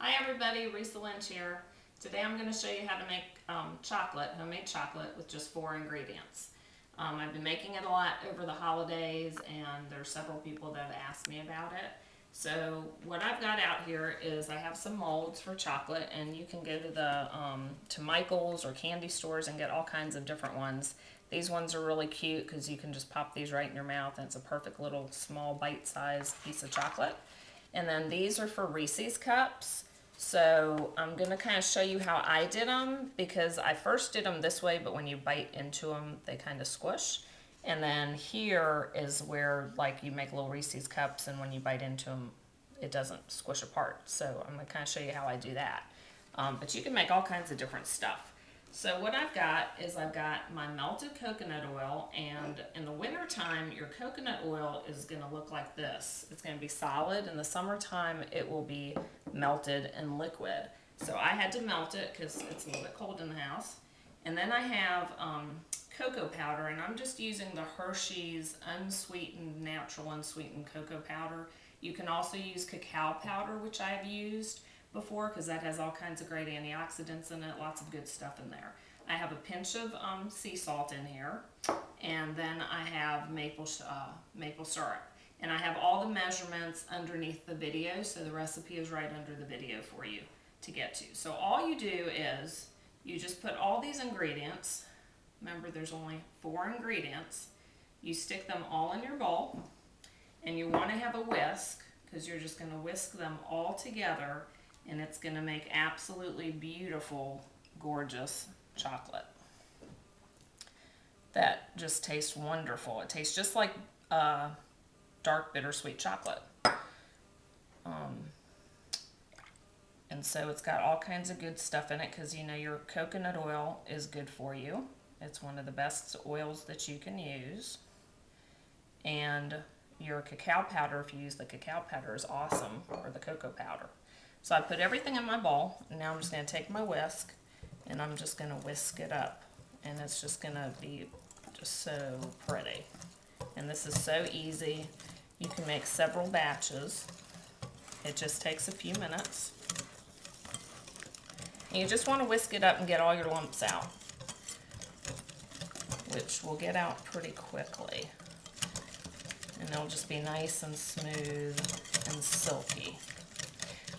Hi everybody, Risa Lynch here. Today I'm going to show you how to make homemade chocolate with just 4 ingredients. I've been making it a lot over the holidays and there's several people that have asked me about it. So what I've got out here is I have some molds for chocolate, and you can go to to Michael's or candy stores and get all kinds of different ones. These ones are really cute because you can just pop these right in your mouth and it's a perfect little small bite-sized piece of chocolate. And then these are for Reese's cups. So I'm going to kind of show you how I did them, because I first did them this way, but when you bite into them, they kind of squish. And then here is where like you make little Reese's cups, and when you bite into them, it doesn't squish apart. So I'm going to kind of show you how I do that. But you can make all kinds of different stuff. So what I've got is I've got my melted coconut oil, and in the winter time your coconut oil is going to look like this. It's going to be solid. In the summertime it will be melted and liquid. So I had to melt it because it's a little bit cold in the house. And then I have cocoa powder, and I'm just using the Hershey's unsweetened, natural unsweetened cocoa powder. You can also use cacao powder, which I have used before, because that has all kinds of great antioxidants in it, lots of good stuff in there. I have a pinch of sea salt in here, and then I have maple syrup. And I have all the measurements underneath the video, so the recipe is right under the video for you to get to. So all you do is you just put all these ingredients. Remember, there's only 4 ingredients. You stick them all in your bowl, and you want to have a whisk, because you're just going to whisk them all together, and it's going to make absolutely beautiful, gorgeous chocolate that just tastes wonderful. It tastes just like dark bittersweet chocolate. And so it's got all kinds of good stuff in it, because you know your coconut oil is good for you. It's one of the best oils that you can use. And your cacao powder, if you use the cacao powder, is awesome, or the cocoa powder. So I put everything in my bowl, and now I'm just going to take my whisk, and I'm just going to whisk it up. And it's just going to be just so pretty. And this is so easy. You can make several batches. It just takes a few minutes. And you just want to whisk it up and get all your lumps out, which will get out pretty quickly. And they'll just be nice and smooth and silky.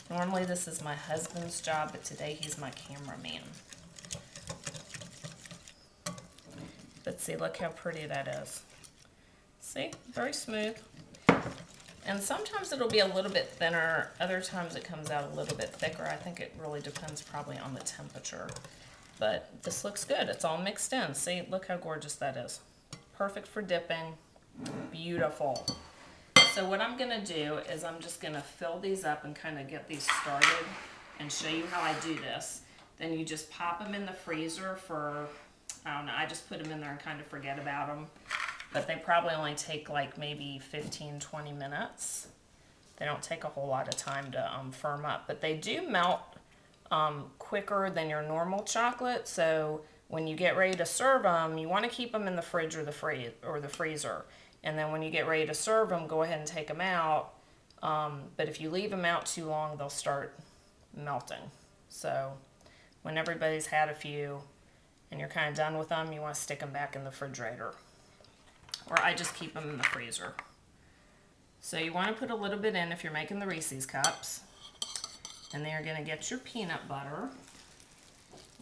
Normally this is my husband's job, but today he's my cameraman. But see, look how pretty that is. See, very smooth. And sometimes it'll be a little bit thinner, other times it comes out a little bit thicker. I think it really depends probably on the temperature. But this looks good. It's all mixed in. See, look how gorgeous that is. Perfect for dipping. Beautiful. So what I'm going to do is I'm just going to fill these up and kind of get these started and show you how I do this. Then you just pop them in the freezer for, I don't know, I just put them in there and kind of forget about them. But they probably only take like maybe 15-20 minutes. They don't take a whole lot of time to firm up. But they do melt quicker than your normal chocolate. So when you get ready to serve them, you want to keep them in the fridge or the freezer. And then when you get ready to serve them, go ahead and take them out. But if you leave them out too long, they'll start melting. So when everybody's had a few and you're kind of done with them, you want to stick them back in the refrigerator. Or I just keep them in the freezer. So you want to put a little bit in if you're making the Reese's cups. And then you're going to get your peanut butter.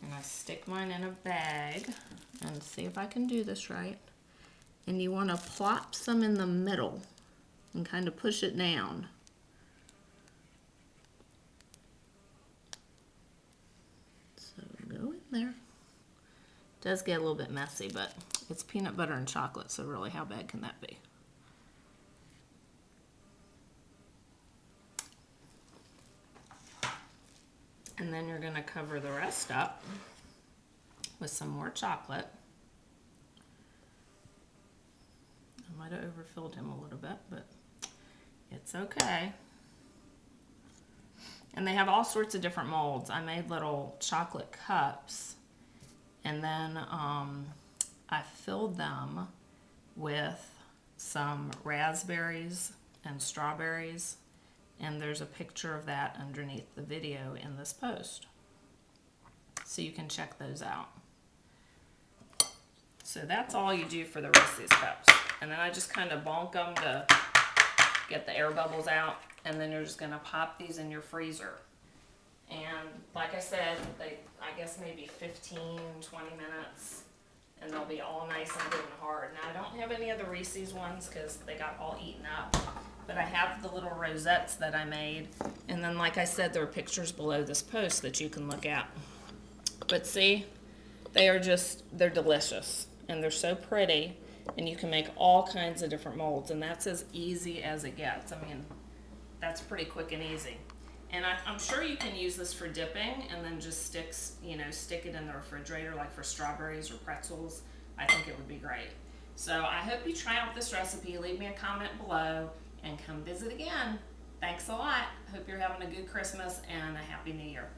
And I stick mine in a bag. And see if I can do this right. And you want to plop some in the middle and kind of push it down. So go in there. It does get a little bit messy, but it's peanut butter and chocolate, so really how bad can that be? And then you're going to cover the rest up with some more chocolate. I might have overfilled him a little bit, but it's okay. And they have all sorts of different molds. I made little chocolate cups, and then I filled them with some raspberries and strawberries And there's a picture of that underneath the video in this post. So you can check those out. So that's all you do for the Reese's Cups. And then I just kind of bonk them to get the air bubbles out. And then you're just going to pop these in your freezer. And like I said, I guess maybe 15, 20 minutes. And they'll be all nice and good and hard. Now I don't have any of the Reese's ones because they got all eaten up. But I have the little rosettes that I made. And then like I said, there are pictures below this post that you can look at. But see, they're delicious. And they're so pretty. And you can make all kinds of different molds. And that's as easy as it gets. I mean, that's pretty quick and easy. And I'm sure you can use this for dipping and then just stick it in the refrigerator like for strawberries or pretzels. I think it would be great. So I hope you try out this recipe. Leave me a comment below and come visit again. Thanks a lot. Hope you're having a good Christmas and a Happy New Year.